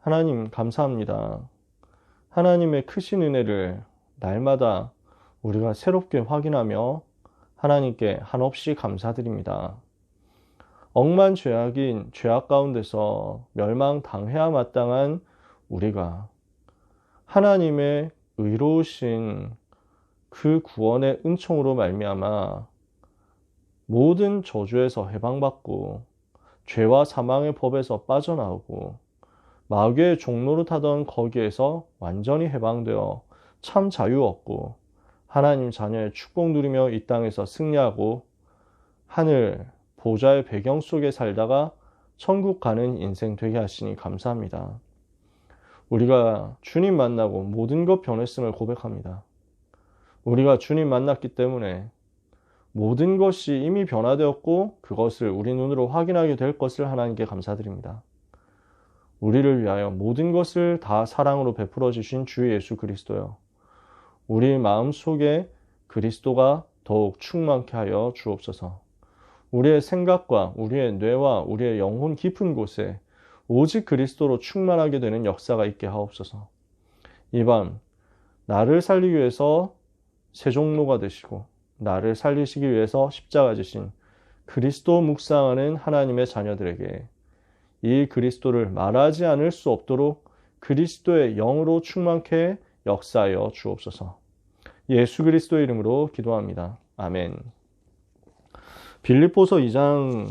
하나님 감사합니다. 하나님의 크신 은혜를 날마다 우리가 새롭게 확인하며 하나님께 한없이 감사드립니다. 억만죄악인 죄악 가운데서 멸망당해야 마땅한 우리가 하나님의 의로우신 그 구원의 은총으로 말미암아 모든 저주에서 해방받고 죄와 사망의 법에서 빠져나오고 마귀의 종로를 타던 거기에서 완전히 해방되어 참 자유 얻고 하나님 자녀의 축복 누리며 이 땅에서 승리하고 하늘 보좌의 배경 속에 살다가 천국 가는 인생 되게 하시니 감사합니다. 우리가 주님 만나고 모든 것 변했음을 고백합니다. 우리가 주님 만났기 때문에 모든 것이 이미 변화되었고 그것을 우리 눈으로 확인하게 될 것을 하나님께 감사드립니다. 우리를 위하여 모든 것을 다 사랑으로 베풀어 주신 주 예수 그리스도여, 우리 마음속에 그리스도가 더욱 충만케 하여 주옵소서. 우리의 생각과 우리의 뇌와 우리의 영혼 깊은 곳에 오직 그리스도로 충만하게 되는 역사가 있게 하옵소서. 이 밤 나를 살리기 위해서 세종로가 되시고 나를 살리시기 위해서 십자가 지신 그리스도 묵상하는 하나님의 자녀들에게 이 그리스도를 말하지 않을 수 없도록 그리스도의 영으로 충만케 역사하여 주옵소서. 예수 그리스도의 이름으로 기도합니다. 아멘. 빌립보서 2장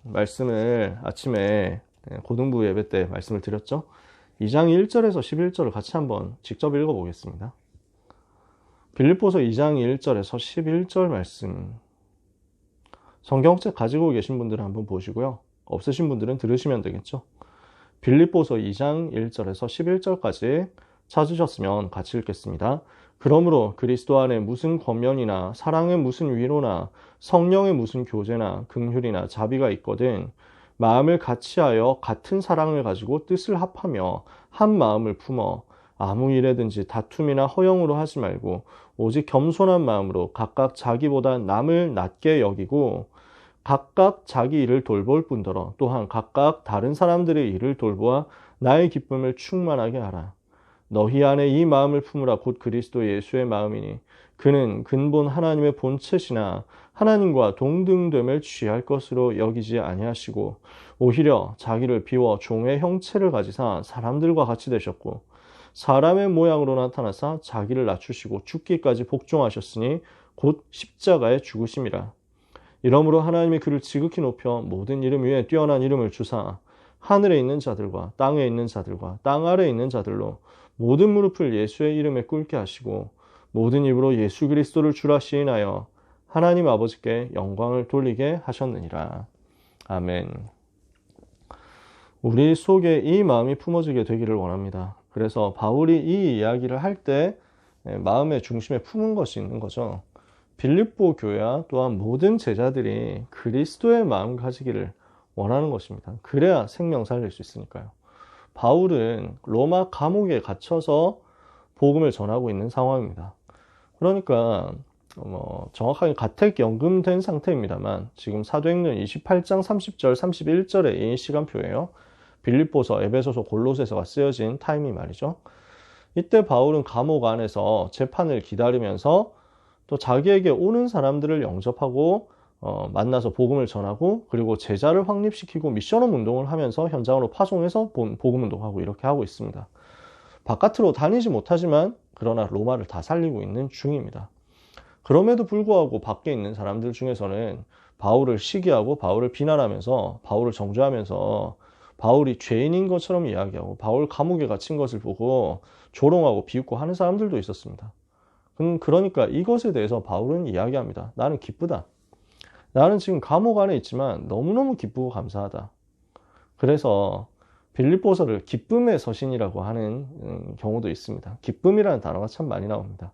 말씀을 아침에 고등부 예배 때 말씀을 드렸죠. 2장 1절에서 11절을 같이 한번 직접 읽어보겠습니다. 빌립보서 2장 1절에서 11절 말씀, 성경책 가지고 계신 분들은 한번 보시고요. 없으신 분들은 들으시면 되겠죠. 빌립보서 2장 1절에서 11절까지 찾으셨으면 같이 읽겠습니다. 그러므로 그리스도 안에 무슨 권면이나 사랑의 무슨 위로나 성령의 무슨 교제나 긍휼이나 자비가 있거든 마음을 같이하여 같은 사랑을 가지고 뜻을 합하며 한 마음을 품어 아무 일에든지 다툼이나 허영으로 하지 말고 오직 겸손한 마음으로 각각 자기보다 남을 낮게 여기고 각각 자기 일을 돌볼 뿐더러 또한 각각 다른 사람들의 일을 돌보아 나의 기쁨을 충만하게 하라. 너희 안에 이 마음을 품으라. 곧 그리스도 예수의 마음이니 그는 근본 하나님의 본체시나 하나님과 동등됨을 취할 것으로 여기지 아니하시고 오히려 자기를 비워 종의 형체를 가지사 사람들과 같이 되셨고 사람의 모양으로 나타나사 자기를 낮추시고 죽기까지 복종하셨으니 곧 십자가에 죽으심이라. 이러므로 하나님이 그를 지극히 높여 모든 이름 위에 뛰어난 이름을 주사 하늘에 있는 자들과 땅에 있는 자들과 땅 아래에 있는 자들로 모든 무릎을 예수의 이름에 꿇게 하시고 모든 입으로 예수 그리스도를 주라 시인하여 하나님 아버지께 영광을 돌리게 하셨느니라. 아멘. 우리 속에 이 마음이 품어지게 되기를 원합니다. 그래서 바울이 이 이야기를 할 때 마음의 중심에 품은 것이 있는 거죠. 빌립보 교회와 또한 모든 제자들이 그리스도의 마음 가지기를 원하는 것입니다. 그래야 생명 살릴 수 있으니까요. 바울은 로마 감옥에 갇혀서 복음을 전하고 있는 상황입니다. 그러니까 정확하게 가택연금된 상태입니다만 지금 사도행전 28장 30절 31절의 이 시간표예요. 빌립보서, 에베소서, 골로새서가 쓰여진 타임이 말이죠. 이때 바울은 감옥 안에서 재판을 기다리면서 또 자기에게 오는 사람들을 영접하고 만나서 복음을 전하고 그리고 제자를 확립시키고 미션홈 운동을 하면서 현장으로 파송해서 복음 운동하고 이렇게 하고 있습니다. 바깥으로 다니지 못하지만 그러나 로마를 다 살리고 있는 중입니다. 그럼에도 불구하고 밖에 있는 사람들 중에서는 바울을 시기하고 바울을 비난하면서 바울을 정죄하면서 바울이 죄인인 것처럼 이야기하고 바울 감옥에 갇힌 것을 보고 조롱하고 비웃고 하는 사람들도 있었습니다. 그러니까 이것에 대해서 바울은 이야기합니다. 나는 기쁘다. 나는 지금 감옥 안에 있지만 너무너무 기쁘고 감사하다. 그래서 빌립보서를 기쁨의 서신이라고 하는 경우도 있습니다. 기쁨이라는 단어가 참 많이 나옵니다.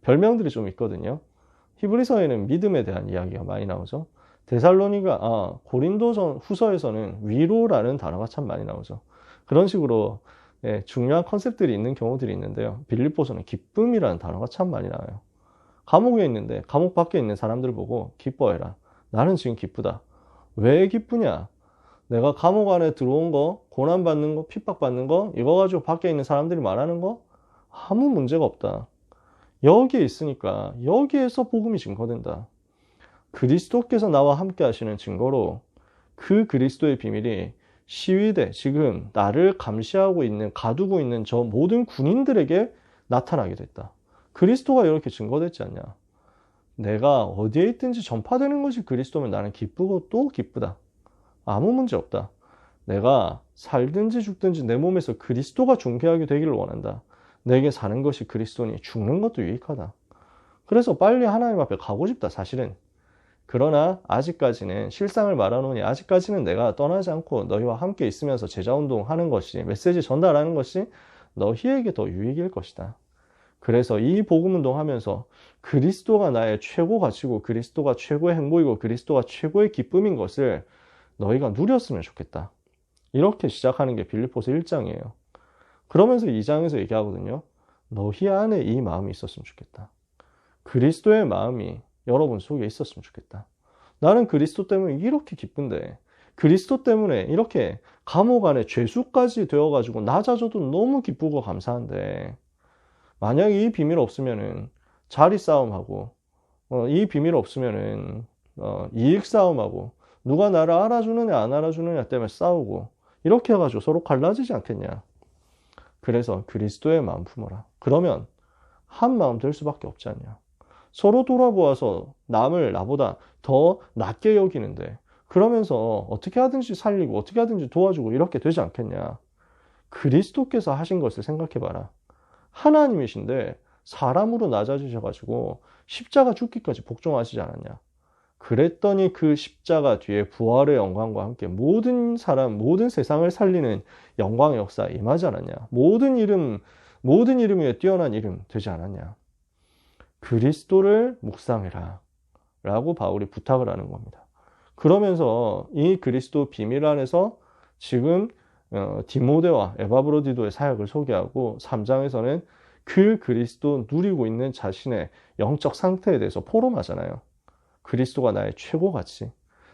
별명들이 좀 있거든요. 히브리서에는 믿음에 대한 이야기가 많이 나오죠. 고린도 후서에서는 위로라는 단어가 참 많이 나오죠. 그런 식으로 중요한 컨셉들이 있는 경우들이 있는데요. 빌립보서는 기쁨이라는 단어가 참 많이 나와요. 감옥에 있는데 감옥 밖에 있는 사람들 보고 기뻐해라. 나는 지금 기쁘다. 왜 기쁘냐? 내가 감옥 안에 들어온 거, 고난받는 거, 핍박받는 거, 이거 가지고 밖에 있는 사람들이 말하는 거 아무 문제가 없다. 여기에 있으니까 여기에서 복음이 증거된다. 그리스도께서 나와 함께 하시는 증거로 그 그리스도의 비밀이 시위대, 지금 나를 감시하고 있는, 가두고 있는 저 모든 군인들에게 나타나게 됐다. 그리스도가 이렇게 증거됐지 않냐. 내가 어디에 있든지 전파되는 것이 그리스도면 나는 기쁘고 또 기쁘다. 아무 문제 없다. 내가 살든지 죽든지 내 몸에서 그리스도가 존귀하게 되기를 원한다. 내게 사는 것이 그리스도니 죽는 것도 유익하다. 그래서 빨리 하나님 앞에 가고 싶다, 사실은. 그러나 아직까지는, 실상을 말하노니 아직까지는 내가 떠나지 않고 너희와 함께 있으면서 제자운동 하는 것이, 메시지 전달하는 것이 너희에게 더 유익일 것이다. 그래서 이 복음운동 하면서 그리스도가 나의 최고 가치고 그리스도가 최고의 행복이고 그리스도가 최고의 기쁨인 것을 너희가 누렸으면 좋겠다. 이렇게 시작하는 게 빌립보서 1장이에요. 그러면서 2장에서 얘기하거든요. 너희 안에 이 마음이 있었으면 좋겠다. 그리스도의 마음이 여러분 속에 있었으면 좋겠다. 나는 그리스도 때문에 이렇게 기쁜데, 그리스도 때문에 이렇게 감옥 안에 죄수까지 되어가지고 낮아져도 너무 기쁘고 감사한데, 만약에 이 비밀 없으면은 자리 싸움하고, 이 비밀 없으면은 이익 싸움하고, 누가 나를 알아주느냐 안 알아주느냐 때문에 싸우고, 이렇게 해가지고 서로 갈라지지 않겠냐. 그래서 그리스도의 마음 품어라. 그러면 한 마음 될 수밖에 없지 않냐. 서로 돌아보아서 남을 나보다 더 낮게 여기는데, 그러면서 어떻게 하든지 살리고 어떻게 하든지 도와주고 이렇게 되지 않겠냐. 그리스도께서 하신 것을 생각해봐라. 하나님이신데 사람으로 낮아지셔가지고 십자가 죽기까지 복종하시지 않았냐. 그랬더니 그 십자가 뒤에 부활의 영광과 함께 모든 사람, 모든 세상을 살리는 영광의 역사에 임하지 않았냐. 모든 이름 위에 뛰어난 이름 되지 않았냐. 그리스도를 묵상해라 라고 바울이 부탁을 하는 겁니다. 그러면서 이 그리스도 비밀 안에서 지금 디모데와 에바브로디도의 사역을 소개하고 3장에서는 그 그리스도 누리고 있는 자신의 영적 상태에 대해서 포럼하잖아요. 그리스도가 나의 최고 가치,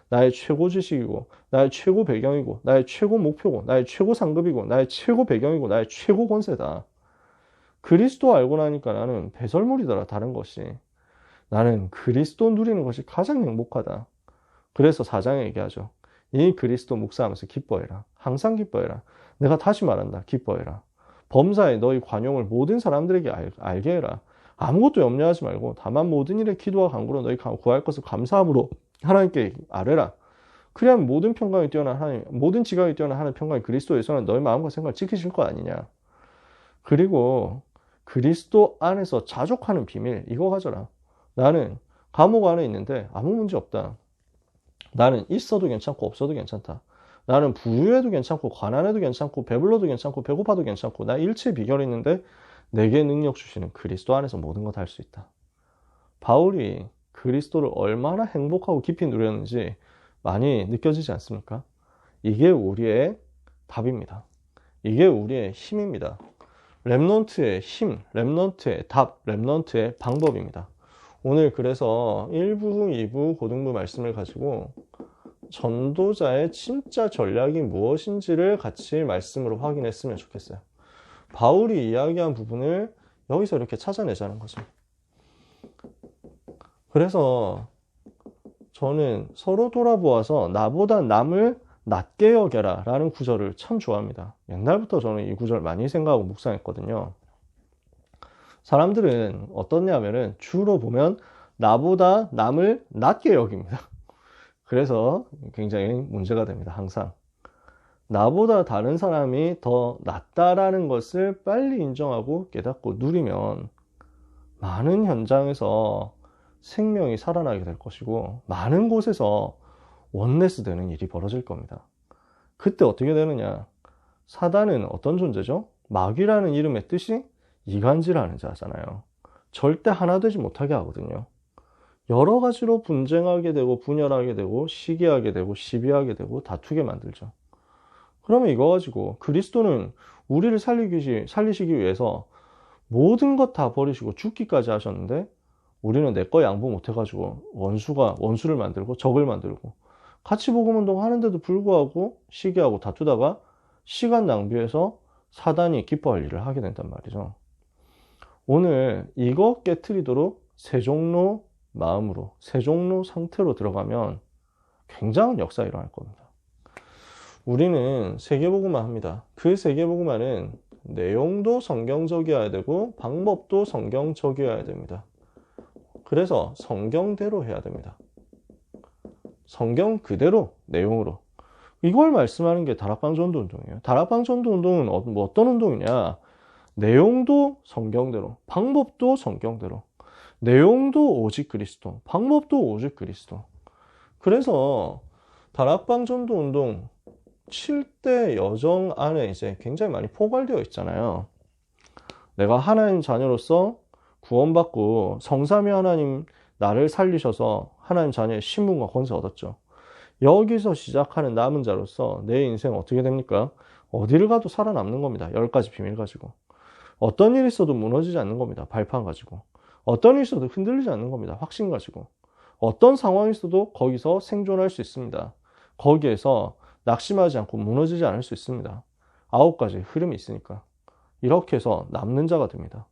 나의 최고 지식이고, 나의 최고 배경이고, 나의 최고 목표고, 나의 최고 상급이고, 나의 최고 배경이고, 나의 최고 권세다. 그리스도 알고 나니까 나는 배설물이더라, 다른 것이. 나는 그리스도 누리는 것이 가장 행복하다. 그래서 4장에 얘기하죠. 이 그리스도 묵상하면서 기뻐해라. 항상 기뻐해라. 내가 다시 말한다. 기뻐해라. 범사에 너희 관용을 모든 사람들에게 알게 해라. 아무것도 염려하지 말고 다만 모든 일에 기도와 간구로 너희 구할 것을 감사함으로 하나님께 아뢰라. 그래야만 모든 평강이 뛰어난 하나님, 모든 지각이 뛰어난 하나님 평강이 그리스도에서는 너희 마음과 생각을 지키실 것 아니냐. 그리고 그리스도 안에서 자족하는 비밀, 이거 가져라. 나는 감옥 안에 있는데 아무 문제 없다. 나는 있어도 괜찮고 없어도 괜찮다. 나는 부유해도 괜찮고 가난해도 괜찮고 배불러도 괜찮고 배고파도 괜찮고 나 일체의 비결이 있는데 내게 능력 주시는 그리스도 안에서 모든 것 할 수 있다. 바울이 그리스도를 얼마나 행복하고 깊이 누렸는지 많이 느껴지지 않습니까? 이게 우리의 답입니다. 이게 우리의 힘입니다. 렘넌트의 힘, 렘넌트의 답, 렘넌트의 방법입니다. 오늘 그래서 1부, 2부 고등부 말씀을 가지고 전도자의 진짜 전략이 무엇인지를 같이 말씀으로 확인했으면 좋겠어요. 바울이 이야기한 부분을 여기서 이렇게 찾아내자는 거죠. 그래서 저는 서로 돌아보아서 나보다 남을 낮게 여겨라 라는 구절을 참 좋아합니다. 옛날부터 저는 이 구절 많이 생각하고 묵상했거든요. 사람들은 어떻냐면은 주로 보면 나보다 남을 낮게 여깁니다. 그래서 굉장히 문제가 됩니다. 항상 나보다 다른 사람이 더 낫다라는 것을 빨리 인정하고 깨닫고 누리면 많은 현장에서 생명이 살아나게 될 것이고 많은 곳에서 원네스 되는 일이 벌어질 겁니다. 그때 어떻게 되느냐? 사단은 어떤 존재죠? 마귀라는 이름의 뜻이 이간질하는 자잖아요. 절대 하나 되지 못하게 하거든요. 여러 가지로 분쟁하게 되고 분열하게 되고 시기하게 되고 시비하게 되고 다투게 만들죠. 그러면 이거 가지고 그리스도는 우리를 살리시기 위해서 모든 것 다 버리시고 죽기까지 하셨는데 우리는 내 거 양보 못해가지고 원수를 만들고 적을 만들고 같이 복음 운동하는데도 불구하고 시기하고 다투다가 시간 낭비해서 사단이 기뻐할 일을 하게 된단 말이죠. 오늘 이거 깨트리도록 세종로 마음으로, 세종로 상태로 들어가면 굉장한 역사가 일어날 겁니다. 우리는 세계복음화 합니다. 그 세계복음화는 내용도 성경적이어야 되고 방법도 성경적이어야 됩니다. 그래서 성경대로 해야 됩니다. 성경 그대로 내용으로. 이걸 말씀하는 게 다락방 전도 운동이에요. 다락방 전도 운동은 어떤 운동이냐? 내용도 성경대로, 방법도 성경대로, 내용도 오직 그리스도, 방법도 오직 그리스도. 그래서 다락방 전도 운동 7대 여정 안에 이제 굉장히 많이 포괄되어 있잖아요. 내가 하나님 자녀로서 구원받고 성삼위 하나님 나를 살리셔서 하나님 자녀의 신분과 권세 얻었죠. 여기서 시작하는 남은 자로서 내 인생 어떻게 됩니까? 어디를 가도 살아남는 겁니다. 10가지 비밀 가지고. 어떤 일이 있어도 무너지지 않는 겁니다. 발판 가지고. 어떤 일이 있어도 흔들리지 않는 겁니다. 확신 가지고. 어떤 상황이 있어도 거기서 생존할 수 있습니다. 거기에서 낙심하지 않고 무너지지 않을 수 있습니다. 9가지 흐름이 있으니까. 이렇게 해서 남는 자가 됩니다.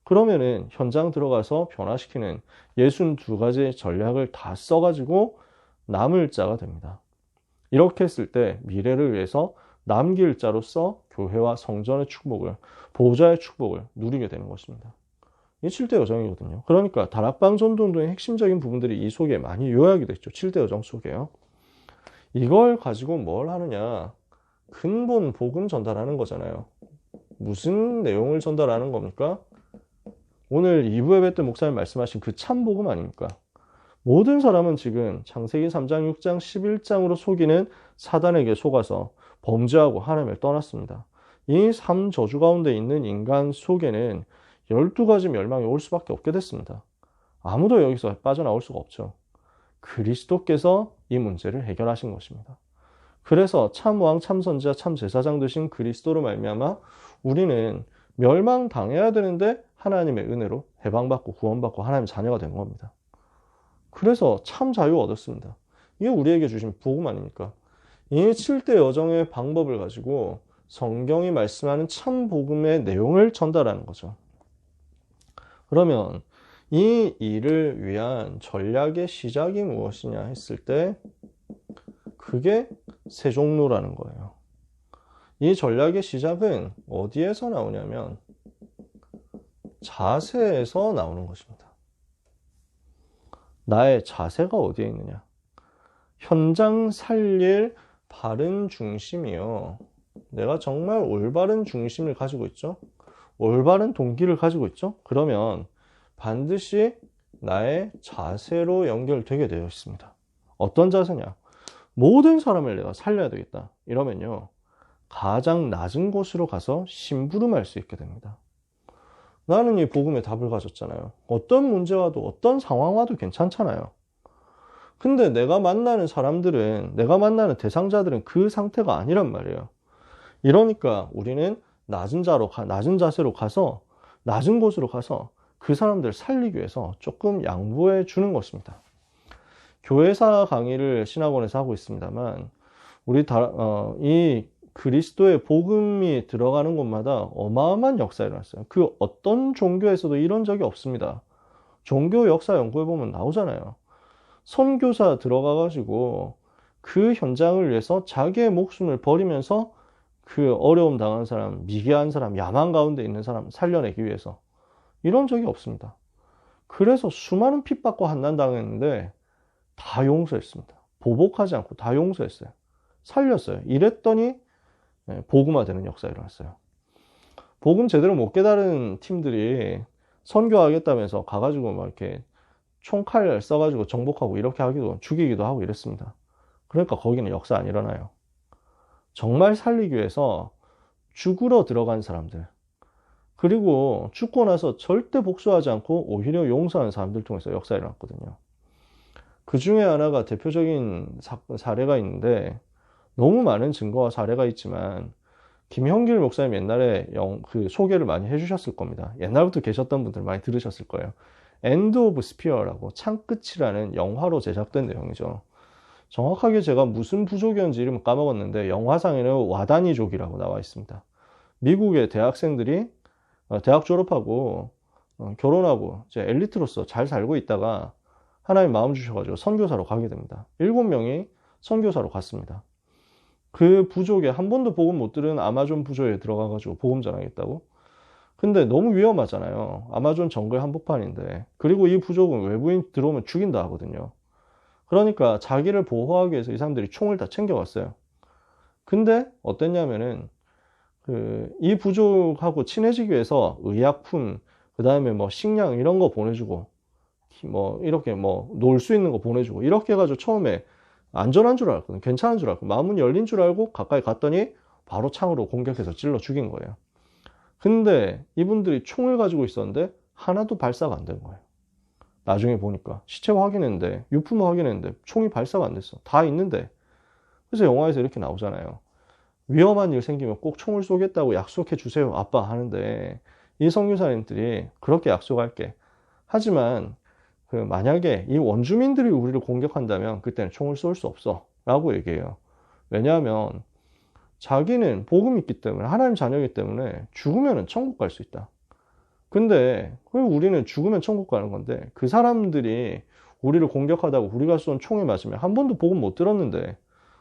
그러면은 현장 들어가서 변화시키는 62가지 전략을 다 써가지고 남을 자가 됩니다. 이렇게 했을 때 미래를 위해서 남길 자로서 교회와 성전의 축복을, 보호자의 축복을 누리게 되는 것입니다. 이 7대 여정이거든요. 그러니까 다락방 전도 운동의 핵심적인 부분들이 이 속에 많이 요약이 됐죠. 7대 여정 속에요. 이걸 가지고 뭘 하느냐? 근본 복음 전달하는 거잖아요. 무슨 내용을 전달하는 겁니까? 오늘 2부 예배 때 목사님 말씀하신 그 참 복음 아닙니까? 모든 사람은 지금 창세기 3장, 6장, 11장으로 속이는 사단에게 속아서 범죄하고 하나님을 떠났습니다. 이 3저주 가운데 있는 인간 속에는 12가지 멸망이 올 수밖에 없게 됐습니다. 아무도 여기서 빠져나올 수가 없죠. 그리스도께서 이 문제를 해결하신 것입니다. 그래서 참왕, 참선지자, 참제사장 되신 그리스도로 말미암아 우리는 멸망당해야 되는데 하나님의 은혜로 해방받고 구원받고 하나님의 자녀가 된 겁니다. 그래서 참 자유 얻었습니다. 이게 우리에게 주신 복음 아닙니까? 이 7대 여정의 방법을 가지고 성경이 말씀하는 참 복음의 내용을 전달하는 거죠. 그러면 이 일을 위한 전략의 시작이 무엇이냐 했을 때 그게 세종로라는 거예요. 이 전략의 시작은 어디에서 나오냐면 자세에서 나오는 것입니다. 나의 자세가 어디에 있느냐? 현장 살릴 바른 중심이요. 내가 정말 올바른 중심을 가지고 있죠? 올바른 동기를 가지고 있죠? 그러면 반드시 나의 자세로 연결되게 되어 있습니다. 어떤 자세냐? 모든 사람을 내가 살려야 되겠다. 이러면요. 가장 낮은 곳으로 가서 심부름할 수 있게 됩니다. 나는 이 복음의 답을 가졌잖아요. 어떤 문제 와도 어떤 상황 와도 괜찮잖아요. 근데 내가 만나는 사람들은, 내가 만나는 대상자들은 그 상태가 아니란 말이에요. 이러니까 우리는 낮은 자세로 가서, 낮은 곳으로 가서 그 사람들을 살리기 위해서 조금 양보해 주는 것입니다. 교회사 강의를 신학원에서 하고 있습니다만, 이 그리스도의 복음이 들어가는 곳마다 어마어마한 역사가 일어났어요. 그 어떤 종교에서도 이런 적이 없습니다. 종교 역사 연구해 보면 나오잖아요. 선교사 들어가가지고 그 현장을 위해서 자기의 목숨을 버리면서 그 어려움 당한 사람, 미개한 사람, 야망 가운데 있는 사람 살려내기 위해서 이런 적이 없습니다. 그래서 수많은 핍박과 환난 당했는데 다 용서했습니다. 보복하지 않고 다 용서했어요. 살렸어요. 이랬더니 복음화되는 역사가 일어났어요. 복음 제대로 못 깨달은 팀들이 선교하겠다면서 가가지고 막 이렇게 총칼 써가지고 정복하고 이렇게 하기도 죽이기도 하고 이랬습니다. 그러니까 거기는 역사 안 일어나요. 정말 살리기 위해서 죽으러 들어간 사람들, 그리고 죽고 나서 절대 복수하지 않고 오히려 용서하는 사람들 통해서 역사가 일어났거든요. 그 중에 하나가 대표적인 사례가 있는데, 너무 많은 증거와 사례가 있지만 김형길 목사님 옛날에 그 소개를 많이 해주셨을 겁니다. 옛날부터 계셨던 분들 많이 들으셨을 거예요. 엔드 오브 스피어라고 창끝이라는 영화로 제작된 내용이죠. 정확하게 제가 무슨 부족이었는지 이름을 까먹었는데 영화상에는 와다니족이라고 나와 있습니다. 미국의 대학생들이 대학 졸업하고 결혼하고 이제 엘리트로서 잘 살고 있다가 하나님 마음 주셔가지고 선교사로 가게 됩니다. 7명이 선교사로 갔습니다. 그 부족에 한 번도 복음 못 들은 아마존 부족에 들어가가지고 복음 전하겠다고? 근데 너무 위험하잖아요. 아마존 정글 한복판인데. 그리고 이 부족은 외부인 들어오면 죽인다 하거든요. 그러니까 자기를 보호하기 위해서 이 사람들이 총을 다 챙겨갔어요. 근데 어땠냐면은 이 부족하고 친해지기 위해서 의약품, 그 다음에 뭐 식량 이런 거 보내주고, 뭐 이렇게 뭐 놀 수 있는 거 보내주고 이렇게 해가지고 처음에 안전한 줄 알았거든. 괜찮은 줄 알고 마음은 열린 줄 알고 가까이 갔더니 바로 창으로 공격해서 찔러 죽인 거예요. 근데 이분들이 총을 가지고 있었는데 하나도 발사가 안 된 거예요. 나중에 보니까 시체 확인했는데 유품을 확인했는데 총이 발사가 안 됐어. 다 있는데. 그래서 영화에서 이렇게 나오잖아요. 위험한 일 생기면 꼭 총을 쏘겠다고 약속해 주세요 아빠 하는데 이 선교사님들이 그렇게 약속할게. 하지만 만약에 이 원주민들이 우리를 공격한다면 그때는 총을 쏠 수 없어 라고 얘기해요. 왜냐하면 자기는 복음이 있기 때문에 하나님 자녀이기 때문에 죽으면 천국 갈 수 있다. 근데 우리는 죽으면 천국 가는 건데 그 사람들이 우리를 공격하다고 우리가 쏜 총에 맞으면 한 번도 복음 못 들었는데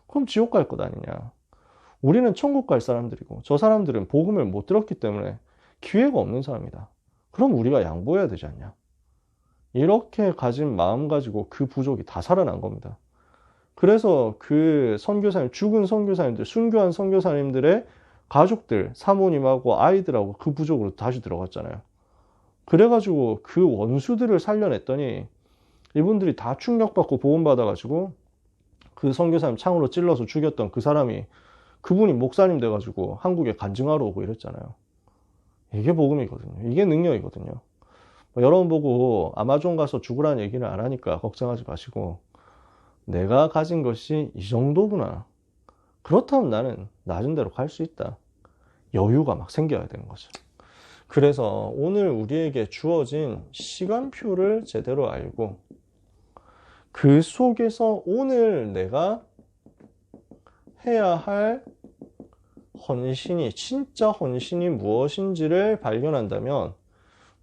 그럼 지옥 갈 것 아니냐. 우리는 천국 갈 사람들이고 저 사람들은 복음을 못 들었기 때문에 기회가 없는 사람이다. 그럼 우리가 양보해야 되지 않냐. 이렇게 가진 마음 가지고 그 부족이 다 살아난 겁니다. 그래서 그 선교사님, 죽은 선교사님들, 순교한 선교사님들의 가족들, 사모님하고 아이들하고 그 부족으로 다시 들어갔잖아요. 그래가지고 그 원수들을 살려냈더니 이분들이 다 충격받고 보험받아가지고 그 선교사님 창으로 찔러서 죽였던 그 사람이 그분이 목사님 돼가지고 한국에 간증하러 오고 이랬잖아요. 이게 복음이거든요. 이게 능력이거든요. 여러분 보고 아마존 가서 죽으라는 얘기는 안 하니까 걱정하지 마시고 내가 가진 것이 이 정도구나. 그렇다면 나는 낮은 데로 갈 수 있다. 여유가 막 생겨야 되는 거죠. 그래서 오늘 우리에게 주어진 시간표를 제대로 알고 그 속에서 오늘 내가 해야 할 헌신이 진짜 헌신이 무엇인지를 발견한다면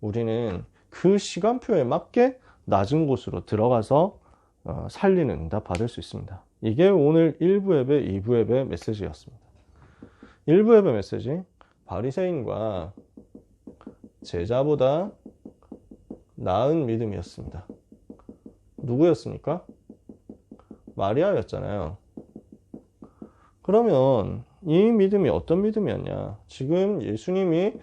우리는 그 시간표에 맞게 낮은 곳으로 들어가서 살리는 응답 받을 수 있습니다. 이게 오늘 1부 예배, 2부 예배 메시지였습니다. 1부 예배 메시지, 바리새인과 제자보다 나은 믿음이었습니다. 누구였습니까? 마리아였잖아요. 그러면 이 믿음이 어떤 믿음이었냐? 지금 예수님이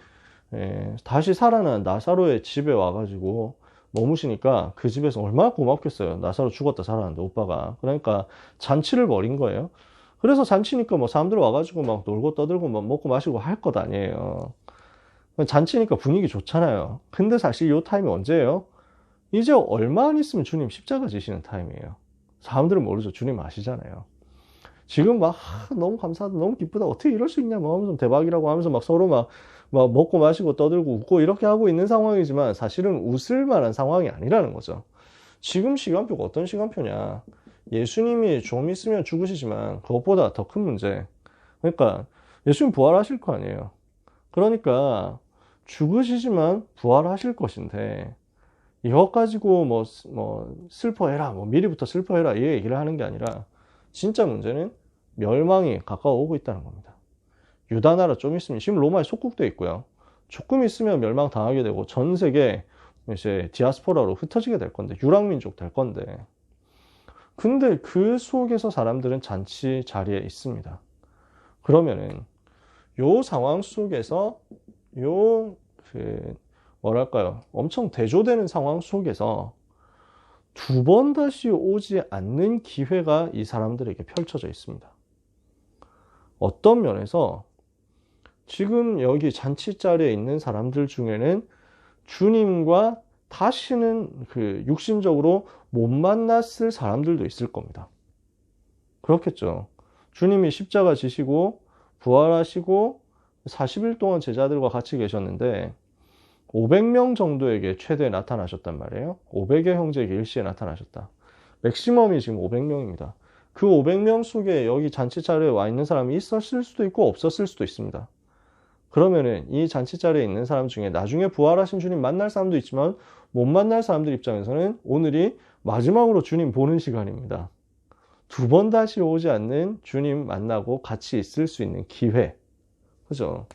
다시 살아난 나사로의 집에 와가지고 머무시니까 그 집에서 얼마나 고맙겠어요. 나사로 죽었다 살아났는데 오빠가. 그러니까 잔치를 벌인 거예요. 그래서 잔치니까 뭐 사람들 와가지고 막 놀고 떠들고 막 먹고 마시고 할 것 아니에요. 잔치니까 분위기 좋잖아요. 근데 사실 이 타임이 언제예요? 이제 얼마 안 있으면 주님 십자가 지시는 타임이에요. 사람들은 모르죠. 주님 아시잖아요. 지금 막 너무 감사하다, 너무 기쁘다, 어떻게 이럴 수 있냐, 뭐 하면서 대박이라고 하면서 막 서로 막 먹고 마시고 떠들고 웃고 이렇게 하고 있는 상황이지만 사실은 웃을 만한 상황이 아니라는 거죠. 지금 시간표가 어떤 시간표냐? 예수님이 좀 있으면 죽으시지만 그것보다 더 큰 문제. 그러니까 예수님 부활하실 거 아니에요. 그러니까 죽으시지만 부활하실 것인데 이것 가지고 뭐 슬퍼해라, 뭐 미리부터 슬퍼해라 이 얘기를 하는 게 아니라 진짜 문제는 멸망이 가까워 오고 있다는 겁니다. 유다 나라 좀 있으면 지금 로마에 속국돼 있고요. 조금 있으면 멸망당하게 되고 전 세계 이제 디아스포라로 흩어지게 될 건데 유랑민족 될 건데 근데 그 속에서 사람들은 잔치 자리에 있습니다. 그러면은 요 상황 속에서 뭐랄까요? 엄청 대조되는 상황 속에서 두 번 다시 오지 않는 기회가 이 사람들에게 펼쳐져 있습니다. 어떤 면에서 지금 여기 잔치 자리에 있는 사람들 중에는 주님과 다시는 육신적으로 못 만났을 사람들도 있을 겁니다. 그렇겠죠. 주님이 십자가 지시고 부활하시고 40일 동안 제자들과 같이 계셨는데 500명 정도에게 최대 나타나셨단 말이에요. 500의 형제에게 일시에 나타나셨다. 맥시멈이 지금 500명입니다. 그 500명 속에 여기 잔치 자리에 와 있는 사람이 있었을 수도 있고 없었을 수도 있습니다. 그러면은 이 잔치 자리에 있는 사람 중에 나중에 부활하신 주님 만날 사람도 있지만 못 만날 사람들 입장에서는 오늘이 마지막으로 주님 보는 시간입니다. 두 번 다시 오지 않는 주님 만나고 같이 있을 수 있는 기회. 그죠?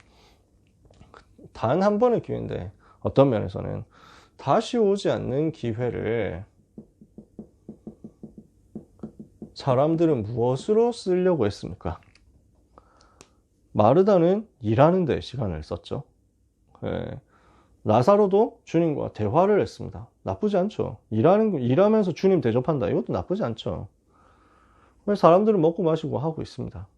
단 한 번의 기회인데 어떤 면에서는 다시 오지 않는 기회를 사람들은 무엇으로 쓰려고 했습니까? 마르다는 일하는 데 시간을 썼죠. 예. 라사로도 주님과 대화를 했습니다. 나쁘지 않죠. 일하면서 주님 대접한다. 이것도 나쁘지 않죠. 사람들은 먹고 마시고 하고 있습니다.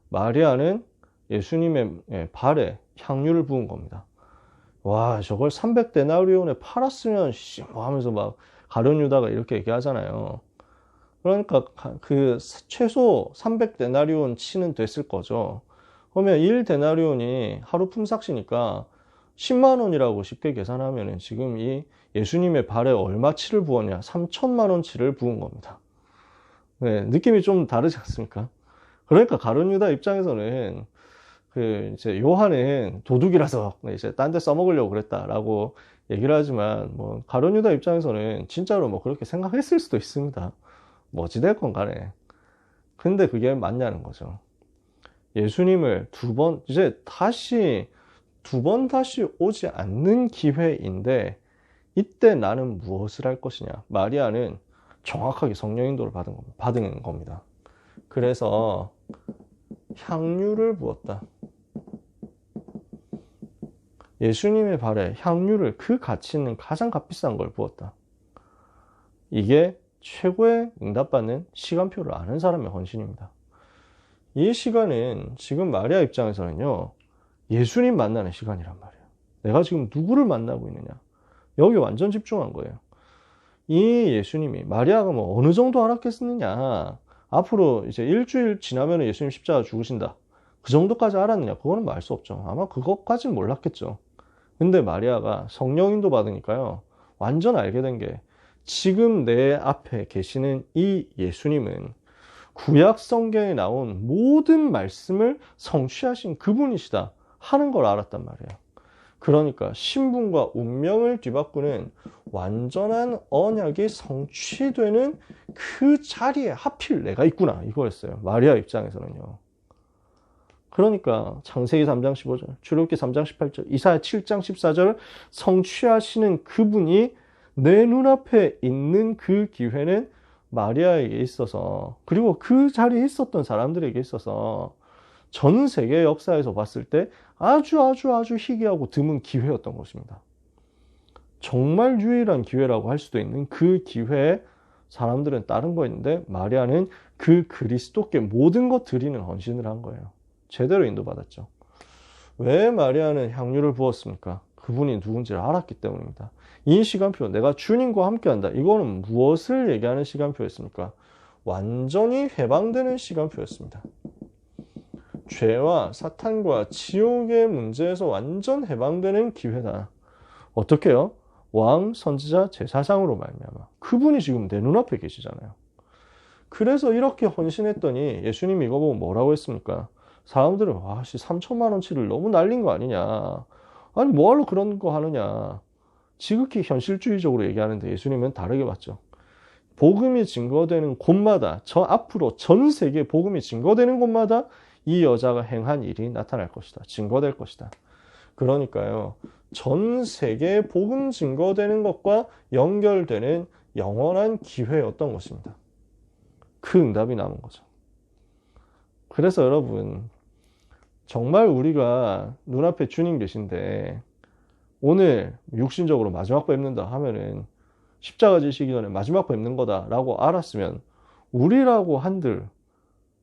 마리아는 예수님의 발에 향유를 부은 겁니다. 와, 저걸 300데나리온에 팔았으면 뭐 하면서 막 가룟 유다가 이렇게 얘기하잖아요. 그러니까 그 최소 300데나리온 치는 됐을 거죠. 그러면 1데나리온이 하루 품삯이니까 10만 원이라고 쉽게 계산하면 지금 이 예수님의 발에 얼마치를 부었냐? 3천만 원치를 부은 겁니다. 네, 느낌이 좀 다르지 않습니까? 그러니까 가룟 유다 입장에서는 이제 요한은 도둑이라서 이제 딴 데 써먹으려고 그랬다라고 얘기를 하지만 뭐 가룟 유다 입장에서는 진짜로 뭐 그렇게 생각했을 수도 있습니다. 뭐 어찌됐건 간에. 근데 그게 맞냐는 거죠. 예수님을 두 번 다시 오지 않는 기회인데 이때 나는 무엇을 할 것이냐. 마리아는 정확하게 성령 인도를 받은 겁니다. 그래서 향유를 부었다. 예수님의 발에 향유를 그 가치 있는 가장 값비싼 걸 부었다. 이게 최고의 응답받는 시간표를 아는 사람의 헌신입니다. 이 시간은 지금 마리아 입장에서는요, 예수님 만나는 시간이란 말이에요. 내가 지금 누구를 만나고 있느냐. 여기 완전 집중한 거예요. 이 예수님이 마리아가 뭐 어느 정도 알았겠느냐. 앞으로 이제 일주일 지나면 예수님 십자가 죽으신다. 그 정도까지 알았느냐. 그거는 알 수 없죠. 아마 그것까지는 몰랐겠죠. 근데 마리아가 성령 인도 받으니까요. 완전 알게 된 게 지금 내 앞에 계시는 이 예수님은 구약 성경에 나온 모든 말씀을 성취하신 그분이시다 하는 걸 알았단 말이에요. 그러니까 신분과 운명을 뒤바꾸는 완전한 언약이 성취되는 그 자리에 하필 내가 있구나 이거였어요. 마리아 입장에서는요. 그러니까 창세기 3장 15절, 출애굽기 3장 18절, 이사야 7장 14절 성취하시는 그분이 내 눈앞에 있는 그 기회는 마리아에게 있어서, 그리고 그 자리에 있었던 사람들에게 있어서 전 세계 역사에서 봤을 때 아주 희귀하고 드문 기회였던 것입니다. 정말 유일한 기회라고 할 수도 있는 그 기회에 사람들은 다른 거였는데 마리아는 그 그리스도께 모든 것 드리는 헌신을 한 거예요. 제대로 인도받았죠. 왜 마리아는 향유를 부었습니까? 그분이 누군지를 알았기 때문입니다. 이 시간표, 내가 주님과 함께한다. 이거는 무엇을 얘기하는 시간표였습니까? 완전히 해방되는 시간표였습니다. 죄와 사탄과 지옥의 문제에서 완전 해방되는 기회다. 어떻게요? 왕, 선지자, 제사장으로 말미암아. 그분이 지금 내 눈앞에 계시잖아요. 그래서 이렇게 헌신했더니 예수님이 이거 보고 뭐라고 했습니까? 사람들은 와, 3천만 원치를 너무 날린 거 아니냐. 아니 뭐하러 그런 거 하느냐. 지극히 현실주의적으로 얘기하는데 예수님은 다르게 봤죠. 복음이 증거되는 곳마다, 앞으로 전 세계 복음이 증거되는 곳마다 이 여자가 행한 일이 나타날 것이다. 증거될 것이다. 그러니까요, 전 세계 복음 증거되는 것과 연결되는 영원한 기회였던 것입니다. 그 응답이 남은 거죠. 그래서 여러분, 정말 우리가 눈앞에 주님 계신데 오늘 육신적으로 마지막 뵙는다 하면은 십자가 지시기 전에 마지막 뵙는 거다라고 알았으면 우리라고 한들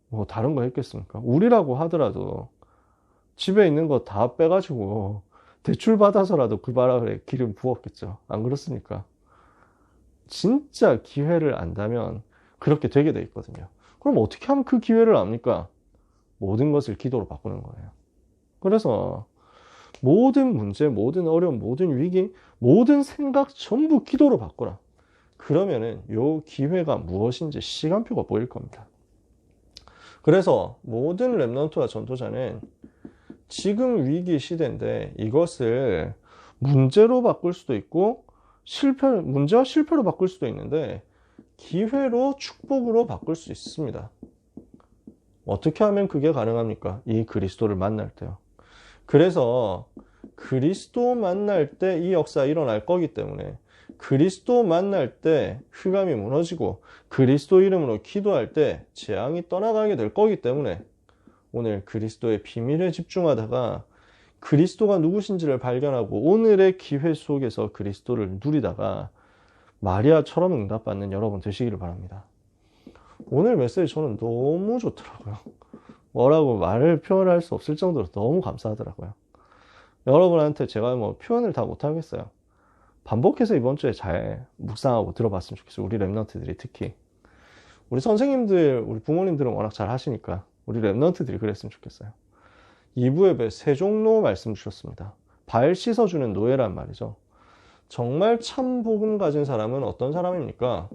뭐 다른 거 했겠습니까? 우리라고 하더라도 집에 있는 거 다 빼가지고 대출 받아서라도 그 바람에 기름 부었겠죠. 안 그렇습니까? 진짜 기회를 안다면 그렇게 되게 돼 있거든요. 그럼 어떻게 하면 그 기회를 압니까? 모든 것을 기도로 바꾸는 거예요. 그래서 모든 문제, 모든 어려움, 모든 위기, 모든 생각 전부 기도로 바꾸라. 그러면은 요 기회가 무엇인지 시간표가 보일 겁니다. 그래서 모든 렘넌트와 전도자는 지금 위기 시대인데 이것을 문제로 바꿀 수도 있고 문제와 실패로 바꿀 수도 있는데 기회로 축복으로 바꿀 수 있습니다. 어떻게 하면 그게 가능합니까? 이 그리스도를 만날 때요. 그래서 그리스도 만날 때 이 역사가 일어날 거기 때문에 그리스도 만날 때 흑암이 무너지고 그리스도 이름으로 기도할 때 재앙이 떠나가게 될 거기 때문에 오늘 그리스도의 비밀에 집중하다가 그리스도가 누구신지를 발견하고 오늘의 기회 속에서 그리스도를 누리다가 마리아처럼 응답받는 여러분 되시기를 바랍니다. 오늘 메시지 저는 너무 좋더라고요. 뭐라고 말을 표현할 수 없을 정도로 너무 감사하더라고요. 여러분한테 제가 뭐 표현을 다 못하겠어요. 반복해서 이번 주에 잘 묵상하고 들어봤으면 좋겠어요. 우리 랩런트들이 특히. 우리 선생님들, 우리 부모님들은 워낙 잘 하시니까 우리 랩런트들이 그랬으면 좋겠어요. 2부 예배 세종로 말씀 주셨습니다. 발 씻어주는 노예란 말이죠. 정말 참 복음 가진 사람은 어떤 사람입니까?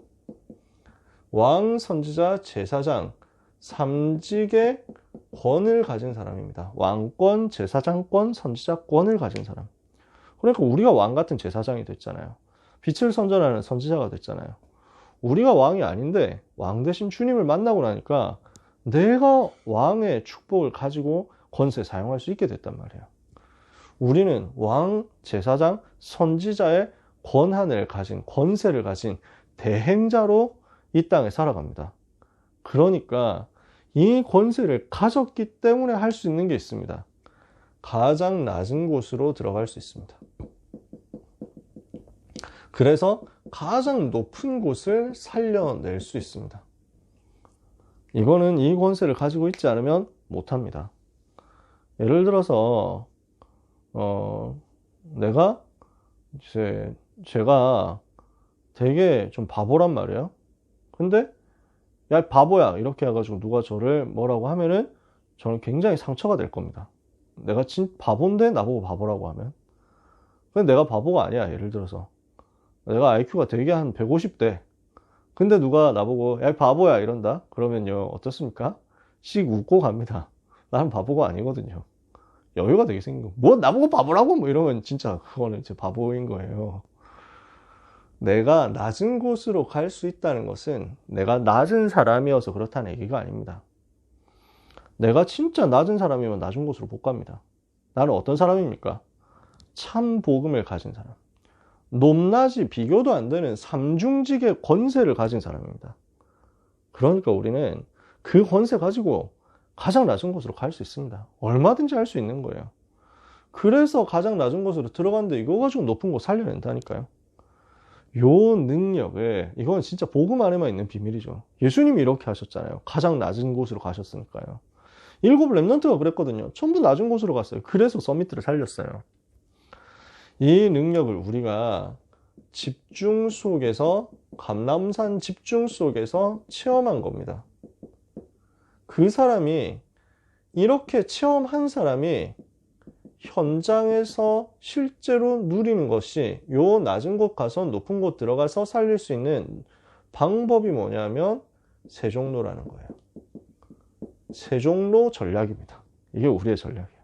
왕, 선지자, 제사장, 삼직의 권을 가진 사람입니다. 왕권, 제사장권, 선지자권을 가진 사람. 그러니까 우리가 왕 같은 제사장이 됐잖아요. 빛을 선전하는 선지자가 됐잖아요. 우리가 왕이 아닌데 왕 대신 주님을 만나고 나니까 내가 왕의 축복을 가지고 권세 사용할 수 있게 됐단 말이에요. 우리는 왕, 제사장, 선지자의 권한을 가진, 권세를 가진 대행자로 이 땅에 살아갑니다. 그러니까 이 권세를 가졌기 때문에 할 수 있는 게 있습니다. 가장 낮은 곳으로 들어갈 수 있습니다. 그래서 가장 높은 곳을 살려낼 수 있습니다. 이거는 이 권세를 가지고 있지 않으면 못합니다. 예를 들어서 제가 되게 좀 바보란 말이에요. 근데 야 바보야 이렇게 해가지고 누가 저를 뭐라고 하면은 저는 굉장히 상처가 될 겁니다. 내가 바본데 나보고 바보라고 하면. 근데 내가 바보가 아니야. 예를 들어서 내가 IQ가 되게 한 150대 근데 누가 나보고 야 바보야 이런다 그러면요 어떻습니까? 씩 웃고 갑니다. 나는 바보가 아니거든요. 여유가 되게 생긴 거. 뭐 나보고 바보라고 뭐 이러면 진짜 그거는 제 바보인 거예요. 내가 낮은 곳으로 갈 수 있다는 것은 내가 낮은 사람이어서 그렇다는 얘기가 아닙니다. 내가 진짜 낮은 사람이면 낮은 곳으로 못 갑니다. 나는 어떤 사람입니까? 참 복음을 가진 사람. 높낮이 비교도 안 되는 삼중직의 권세를 가진 사람입니다. 그러니까 우리는 그 권세 가지고 가장 낮은 곳으로 갈 수 있습니다. 얼마든지 할 수 있는 거예요. 그래서 가장 낮은 곳으로 들어갔는데 이거 가지고 높은 곳 살려낸다니까요. 요 능력을, 이건 진짜 복음 안에만 있는 비밀이죠. 예수님이 이렇게 하셨잖아요. 가장 낮은 곳으로 가셨으니까요. 7 랩런트가 그랬거든요. 전부 낮은 곳으로 갔어요. 그래서 서밋들을 살렸어요. 이 능력을 우리가 집중 속에서, 감람산 집중 속에서 체험한 겁니다. 그 사람이, 이렇게 체험한 사람이 현장에서 실제로 누리는 것이 요 낮은 곳 가서 높은 곳 들어가서 살릴 수 있는 방법이 뭐냐면 세종로라는 거예요. 세종로 전략입니다. 이게 우리의 전략이에요.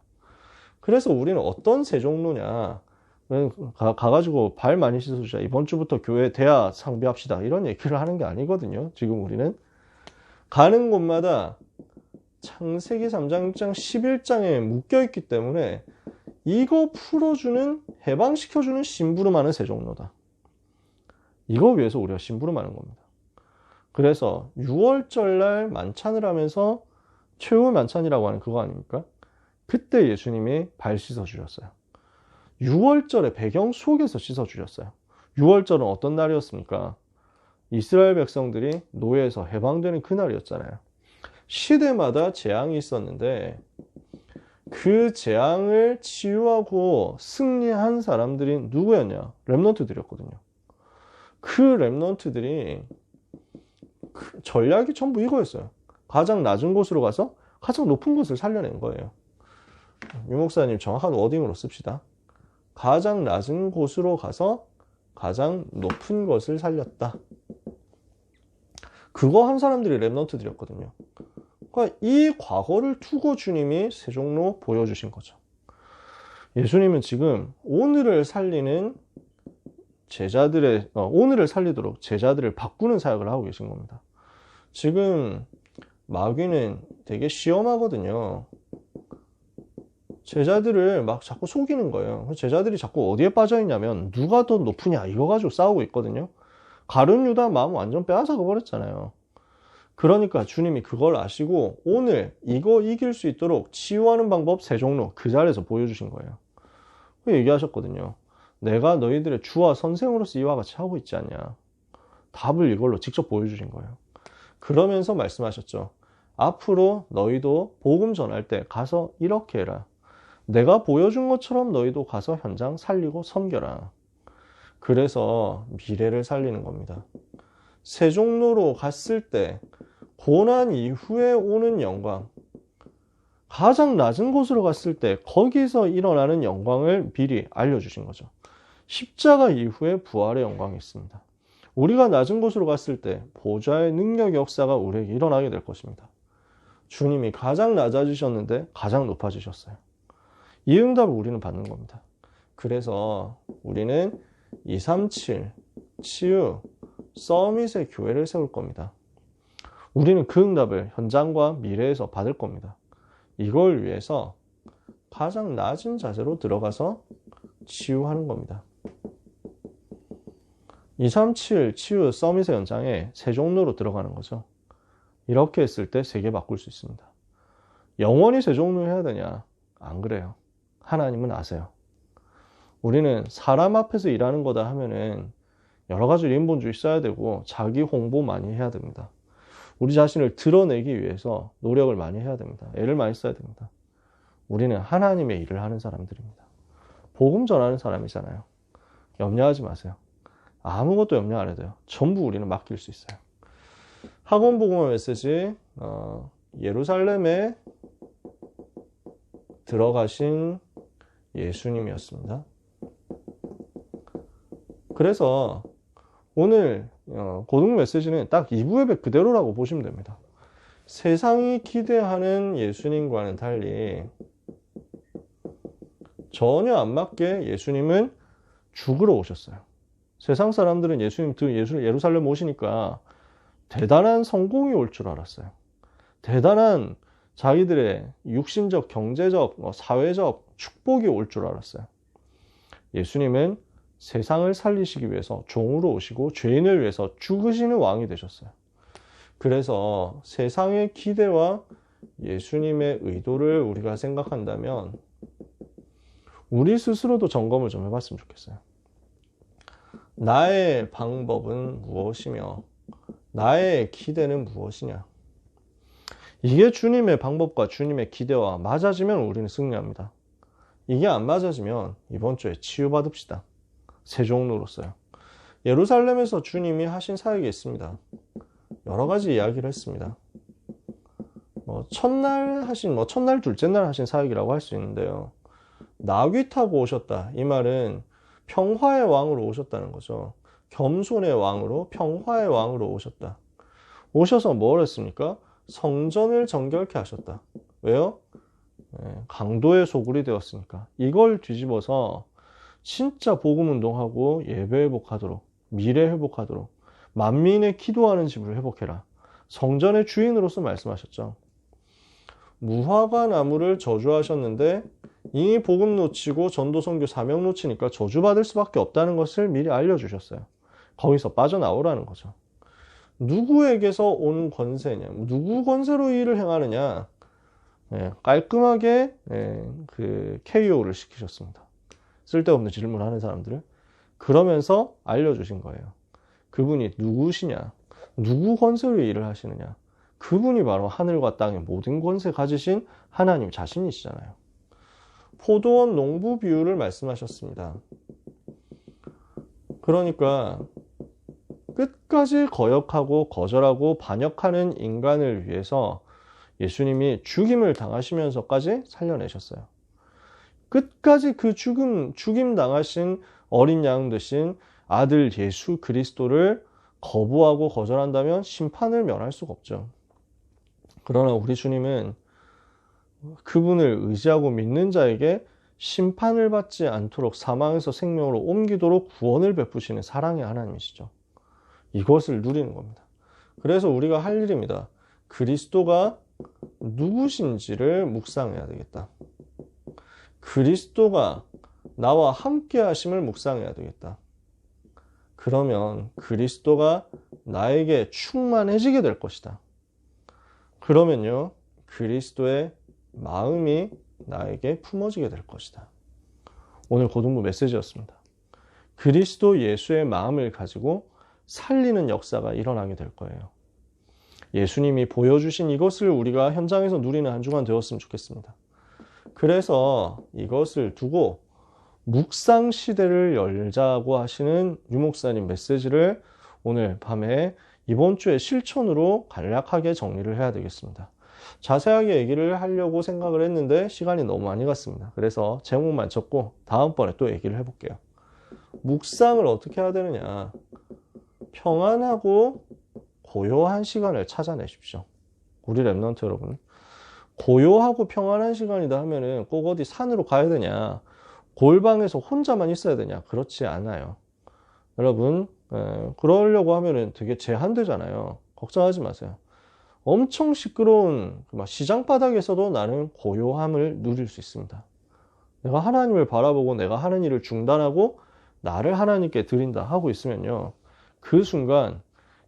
그래서 우리는 어떤 세종로냐, 가가지고 발 많이 씻어주자, 이번 주부터 교회 대야 상비합시다, 이런 얘기를 하는 게 아니거든요. 지금 우리는 가는 곳마다 창세기 3장, 6장, 11장에 묶여있기 때문에 이거 풀어주는, 해방시켜주는 심부름하는 세종로다. 이거 위해서 우리가 심부름하는 겁니다. 그래서 6월절날 만찬을 하면서 최후의 만찬이라고 하는 그거 아닙니까? 그때 예수님이 발 씻어주셨어요. 6월절의 배경 속에서 씻어주셨어요. 6월절은 어떤 날이었습니까? 이스라엘 백성들이 노예에서 해방되는 그날이었잖아요. 시대마다 재앙이 있었는데 그 재앙을 치유하고 승리한 사람들이 누구였냐? 랩런트들이었거든요. 그 랩런트들이 전략이 전부 이거였어요. 가장 낮은 곳으로 가서 가장 높은 곳을 살려낸 거예요. 유 목사님 정확한 워딩으로 씁시다. 가장 낮은 곳으로 가서 가장 높은 것을 살렸다. 그거 한 사람들이 랩런트들이었거든요. 그러니까 이 과거를 두고 주님이 세종로 보여주신 거죠. 예수님은 지금 오늘을 살리는 오늘을 살리도록 제자들을 바꾸는 사역을 하고 계신 겁니다. 지금 마귀는 되게 시험하거든요. 제자들을 막 자꾸 속이는 거예요. 제자들이 자꾸 어디에 빠져 있냐면 누가 더 높으냐 이거 가지고 싸우고 있거든요. 가룟 유다 마음 완전 빼앗아 버렸잖아요. 그러니까 주님이 그걸 아시고 오늘 이거 이길 수 있도록 치유하는 방법 세종로 그 자리에서 보여주신 거예요. 얘기하셨거든요. 내가 너희들의 주와 선생으로서 이와 같이 하고 있지 않냐. 답을 이걸로 직접 보여주신 거예요. 그러면서 말씀하셨죠. 앞으로 너희도 복음 전할 때 가서 이렇게 해라. 내가 보여준 것처럼 너희도 가서 현장 살리고 섬겨라. 그래서 미래를 살리는 겁니다. 세종로로 갔을 때 고난 이후에 오는 영광, 가장 낮은 곳으로 갔을 때 거기서 일어나는 영광을 미리 알려주신 거죠. 십자가 이후에 부활의 영광이 있습니다. 우리가 낮은 곳으로 갔을 때 보좌의 능력 역사가 우리에게 일어나게 될 것입니다. 주님이 가장 낮아지셨는데 가장 높아지셨어요. 이 응답을 우리는 받는 겁니다. 그래서 우리는 237 치유 서밋의 교회를 세울 겁니다. 우리는 그 응답을 현장과 미래에서 받을 겁니다. 이걸 위해서 가장 낮은 자세로 들어가서 치유하는 겁니다. 237 치유 서밋의 현장에 세종로로 들어가는 거죠. 이렇게 했을 때 세계 바꿀 수 있습니다. 영원히 세종로 해야 되냐? 안 그래요. 하나님은 아세요. 우리는 사람 앞에서 일하는 거다 하면은 여러 가지 인본주의 써야 되고 자기 홍보 많이 해야 됩니다. 우리 자신을 드러내기 위해서 노력을 많이 해야 됩니다. 애를 많이 써야 됩니다. 우리는 하나님의 일을 하는 사람들입니다. 복음 전하는 사람이잖아요. 염려하지 마세요. 아무것도 염려 안 해도 돼요. 전부 우리는 맡길 수 있어요. 학원 복음화 메시지 예루살렘에 들어가신 예수님이었습니다. 그래서 오늘 고등 메시지는 딱 2부 예배 그대로라고 보시면 됩니다. 세상이 기대하는 예수님과는 달리 전혀 안 맞게 예수님은 죽으러 오셨어요. 세상 사람들은 예수님 예루살렘 오시니까 대단한 성공이 올 줄 알았어요. 대단한 자기들의 육신적, 경제적, 사회적 축복이 올 줄 알았어요. 예수님은 세상을 살리시기 위해서 종으로 오시고 죄인을 위해서 죽으시는 왕이 되셨어요. 그래서 세상의 기대와 예수님의 의도를 우리가 생각한다면 우리 스스로도 점검을 좀 해봤으면 좋겠어요. 나의 방법은 무엇이며 나의 기대는 무엇이냐? 이게 주님의 방법과 주님의 기대와 맞아지면 우리는 승리합니다. 이게 안 맞아지면 이번 주에 치유받읍시다. 세종로로서요. 예루살렘에서 주님이 하신 사역이 있습니다. 여러 가지 이야기를 했습니다. 첫날, 둘째 날 하신 사역이라고 할 수 있는데요. 나귀 타고 오셨다. 이 말은 평화의 왕으로 오셨다는 거죠. 겸손의 왕으로, 평화의 왕으로 오셨다. 오셔서 뭘 했습니까? 성전을 정결케 하셨다. 왜요? 강도의 소굴이 되었으니까. 이걸 뒤집어서 진짜 복음 운동하고 예배 회복하도록, 미래 회복하도록, 만민의 기도하는 집을 회복해라. 성전의 주인으로서 말씀하셨죠. 무화과 나무를 저주하셨는데 이미 복음 놓치고 전도 선교 사명 놓치니까 저주받을 수밖에 없다는 것을 미리 알려주셨어요. 거기서 빠져나오라는 거죠. 누구에게서 온 권세냐, 누구 권세로 일을 행하느냐, 깔끔하게 그 KO를 시키셨습니다. 쓸데없는 질문하는 사람들을. 그러면서 알려주신 거예요. 그분이 누구시냐, 누구 권세로 일을 하시느냐. 그분이 바로 하늘과 땅의 모든 권세 가지신 하나님 자신이시잖아요. 포도원 농부 비유를 말씀하셨습니다. 그러니까 끝까지 거역하고 거절하고 반역하는 인간을 위해서 예수님이 죽임을 당하시면서까지 살려내셨어요. 끝까지 그 죽임 당하신 어린 양 되신 아들 예수 그리스도를 거부하고 거절한다면 심판을 면할 수가 없죠. 그러나 우리 주님은 그분을 의지하고 믿는 자에게 심판을 받지 않도록 사망에서 생명으로 옮기도록 구원을 베푸시는 사랑의 하나님이시죠. 이것을 누리는 겁니다. 그래서 우리가 할 일입니다. 그리스도가 누구신지를 묵상해야 되겠다. 그리스도가 나와 함께 하심을 묵상해야 되겠다. 그러면 그리스도가 나에게 충만해지게 될 것이다. 그러면요, 그리스도의 마음이 나에게 품어지게 될 것이다. 오늘 고등부 메시지였습니다. 그리스도 예수의 마음을 가지고 살리는 역사가 일어나게 될 거예요. 예수님이 보여주신 이것을 우리가 현장에서 누리는 한 주간 되었으면 좋겠습니다. 그래서 이것을 두고 묵상 시대를 열자고 하시는 유목사님 메시지를 오늘 밤에 이번 주의 실천으로 간략하게 정리를 해야 되겠습니다. 자세하게 얘기를 하려고 생각을 했는데 시간이 너무 많이 갔습니다. 그래서 제목만 적고 다음번에 또 얘기를 해볼게요. 묵상을 어떻게 해야 되느냐. 평안하고 고요한 시간을 찾아내십시오. 우리 랩런트 여러분. 고요하고 평안한 시간이다 하면은 꼭 어디 산으로 가야 되냐. 골방에서 혼자만 있어야 되냐. 그렇지 않아요. 여러분, 그러려고 하면은 되게 제한되잖아요. 걱정하지 마세요. 엄청 시끄러운 시장 바닥에서도 나는 고요함을 누릴 수 있습니다. 내가 하나님을 바라보고 내가 하는 일을 중단하고 나를 하나님께 드린다 하고 있으면요. 그 순간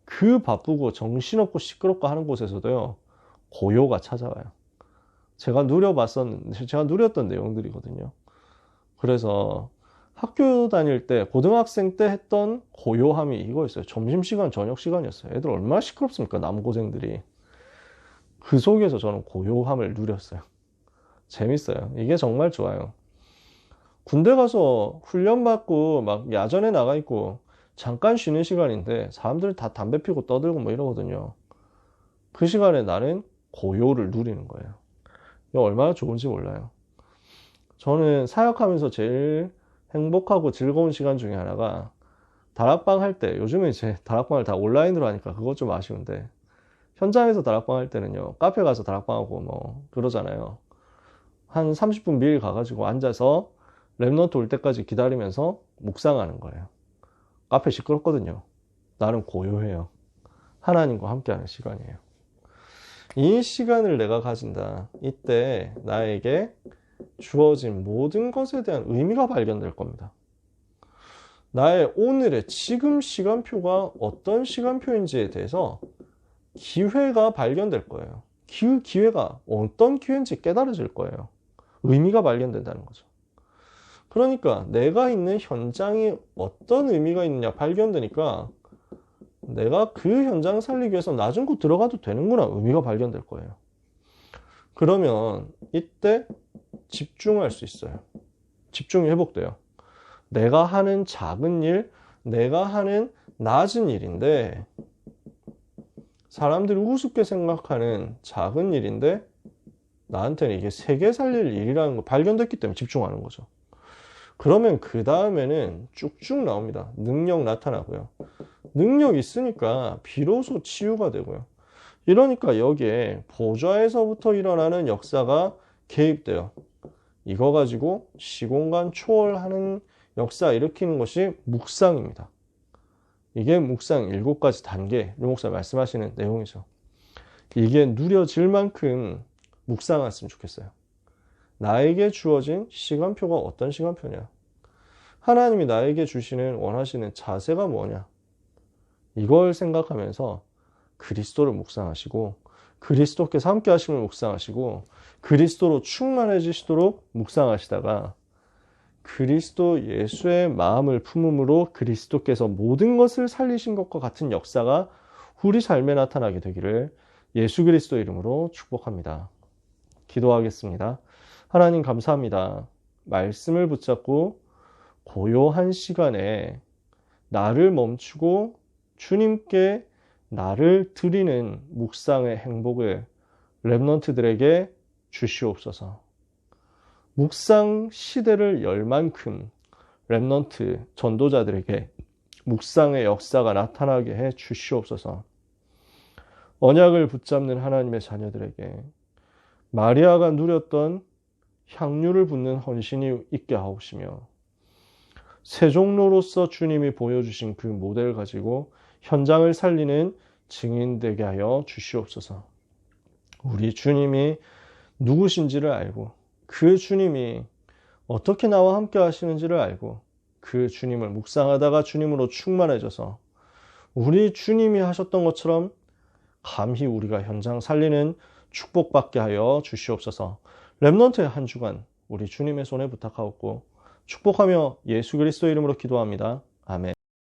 그 바쁘고 정신없고 시끄럽고 하는 곳에서도요. 고요가 찾아와요. 제가 누렸던 내용들이거든요. 그래서 학교 다닐 때 고등학생 때 했던 고요함이 이거였어요. 점심시간 저녁시간이었어요. 애들 얼마나 시끄럽습니까? 남고생들이. 그 속에서 저는 고요함을 누렸어요. 재밌어요. 이게 정말 좋아요. 군대 가서 훈련받고 막 야전에 나가 있고 잠깐 쉬는 시간인데 사람들 다 담배 피고 떠들고 뭐 이러거든요. 그 시간에 나는 고요를 누리는 거예요. 이게 얼마나 좋은지 몰라요. 저는 사역하면서 제일 행복하고 즐거운 시간 중에 하나가 다락방 할 때, 요즘에 이제 다락방을 다 온라인으로 하니까 그것 좀 아쉬운데 현장에서 다락방 할 때는요, 카페 가서 다락방하고 뭐 그러잖아요. 한 30분 미리 가가지고 앉아서 랩런트 올 때까지 기다리면서 묵상하는 거예요. 카페 시끄럽거든요. 나는 고요해요. 하나님과 함께하는 시간이에요. 이 시간을 내가 가진다. 이때 나에게 주어진 모든 것에 대한 의미가 발견될 겁니다. 나의 오늘의 지금 시간표가 어떤 시간표인지에 대해서 기회가 발견될 거예요. 그 기회가 어떤 기회인지 깨달아질 거예요. 의미가 발견된다는 거죠. 그러니까 내가 있는 현장이 어떤 의미가 있느냐 발견되니까 내가 그 현장을 살리기 위해서 낮은 곳 들어가도 되는구나 의미가 발견될 거예요. 그러면 이때 집중할 수 있어요. 집중이 회복돼요. 내가 하는 작은 일, 내가 하는 낮은 일인데 사람들이 우습게 생각하는 작은 일인데 나한테는 이게 세계 살릴 일이라는 거 발견됐기 때문에 집중하는 거죠. 그러면 그 다음에는 쭉쭉 나옵니다. 능력 나타나고요. 능력 있으니까 비로소 치유가 되고요. 이러니까 여기에 보좌에서부터 일어나는 역사가 개입돼요. 이거 가지고 시공간 초월하는 역사 일으키는 것이 묵상입니다. 이게 묵상 7가지 단계, 류목사 말씀하시는 내용이죠. 이게 누려질 만큼 묵상했으면 좋겠어요. 나에게 주어진 시간표가 어떤 시간표냐? 하나님이 나에게 주시는 원하시는 자세가 뭐냐? 이걸 생각하면서 그리스도를 묵상하시고 그리스도께서 함께 하심을 묵상하시고 그리스도로 충만해지시도록 묵상하시다가 그리스도 예수의 마음을 품음으로 그리스도께서 모든 것을 살리신 것과 같은 역사가 우리 삶에 나타나게 되기를 예수 그리스도 이름으로 축복합니다. 기도하겠습니다. 하나님 감사합니다. 말씀을 붙잡고 고요한 시간에 나를 멈추고 주님께 나를 드리는 묵상의 행복을 랩런트들에게 주시옵소서. 묵상 시대를 열 만큼 랩런트 전도자들에게 묵상의 역사가 나타나게 해 주시옵소서. 언약을 붙잡는 하나님의 자녀들에게 마리아가 누렸던 향유를 붓는 헌신이 있게 하옵시며 세종로로서 주님이 보여주신 그 모델을 가지고 현장을 살리는 증인 되게 하여 주시옵소서. 우리 주님이 누구신지를 알고 그 주님이 어떻게 나와 함께 하시는지를 알고 그 주님을 묵상하다가 주님으로 충만해져서 우리 주님이 하셨던 것처럼 감히 우리가 현장 살리는 축복받게 하여 주시옵소서. 렘넌트의 한 주간 우리 주님의 손에 부탁하옵고 축복하며 예수 그리스도 이름으로 기도합니다. 아멘.